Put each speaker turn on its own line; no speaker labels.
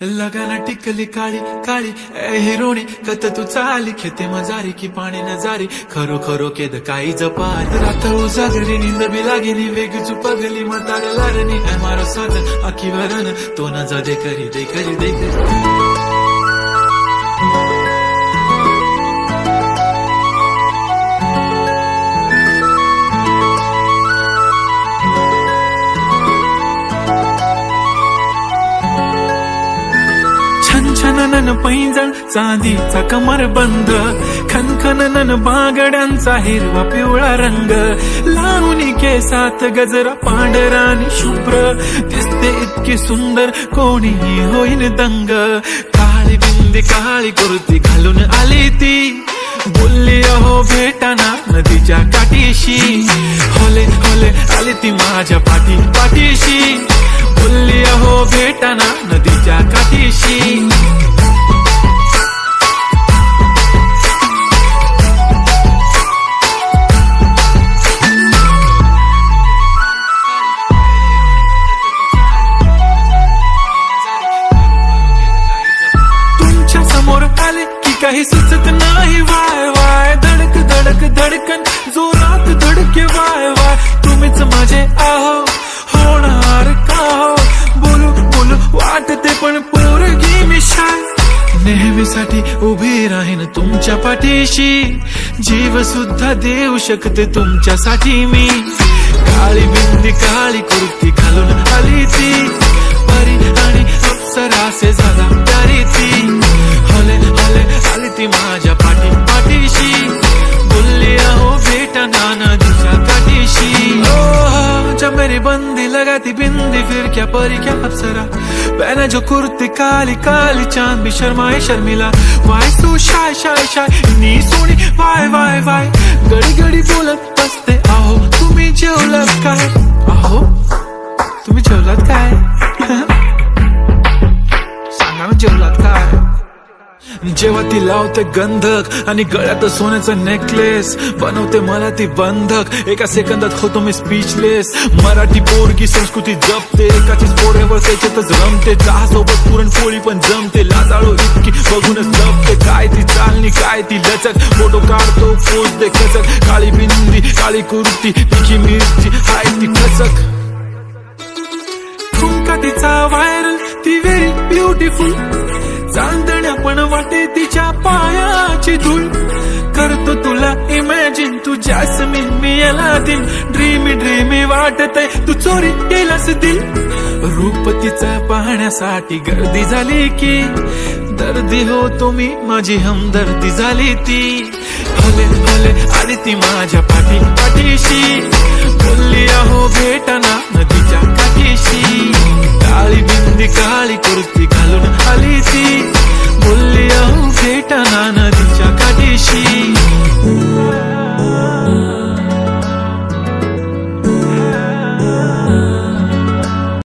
लगाना टिकली काळी काळी ए हिरोणी कत तू चाली खेते मजारी की पाणी न जारी खरो खरो केद काही जपात रात उजागरी निंद बी लागेली वेग चुपगली मतार लारणी मारो साथ आखी वरण तो न जा दे करी दे करी दे करी छनछनन पैंजण चांदीचा कमर बंद खनखनन बांगड्यांचा हिरवा पिवळा रंग लावणी केसात गजरा पांढरा आणि शुभ्र दिसते इतकी सुंदर कोणीही होईन दंग काळी बिंदी काळी कुर्ती घालून आली ती बोलली अहो भेटाना नदीच्या काठीशी होले होले आली ती माझ्या पाठीशी बोलली अहो भेटाना नदीच्या काठीशी तुमच्या समोर आले की काही सुचत नाही वाय वाय धडक धडक धडकन जोरात धडके वाय वाय तुम्हीच माझे आहो होणार का हो बोलू बोलू वाटते पण पोरगी मी शाय नेहमीसाठी उभी राहीन तुमच्या पाठीशी जीव सुद्धा देऊ शकते तुमच्यासाठी मी काळी बिंदी काळी कुर्ती घालून आली ती परी आणि अप्सरासे झाला प्यारी ती होले होले आली ती माझ्या पाठीशी बोलली अहो भेटना नदीच्या काठीशी जब मेरी बंदी लगाती बिंदी फिर क्या परी क्या अप्सरा पहने जो कुर्ती काली काली चांद भी शर्माए शर्मिला why so shy shy shy नी सोनी वाय वाय वाय गडी गडी बोलत बसते आहो तुम्ही जेवलात काय आहो तुम्ही जेवलात काय सांगा ना जेवलात काय जेव्हा ती लावते गंधक आणि गळ्यात सोन्याचं नेकलेस बनवते मला ती बंधक एका सेकंदात होतो मी स्पीचलेस मराठी पोरगी संस्कृती जपते एकाचीच पोरेवर त्याच्यातच रमते चहा सोबत पुरणपोळी पण जमते लाजाळू इतकी बघूनच जपते काय ती चालणी काय ती लचक फोटो काढतो पोच दे खचक काळी बिंदी काळी कुर्ती तिखी मिरची हाय ती खचक ठुमका तिचा व्हायरल ती व्हेरी ब्युटिफुल चांदण्या पण वाटे तिच्या पायाची धूळ करतो तुला इमॅजिन तू जॅस्मिन मी याला दिन ड्रीमी ड्रीमी वाटतय तू चोरी केलास दिल रूप तिचा पाहण्यासाठी गर्दी झाली की दर्दी हो तुम्ही माझी हमदर्दी झाली ती हले हले आली ती माझ्या पाठीशी बोलली अहो भेटाना नदीच्या काठीशी काळी बिंदी काळी कुर्ती घालून आली ती बोलली अहो भेटाना नदीच्या काठीशी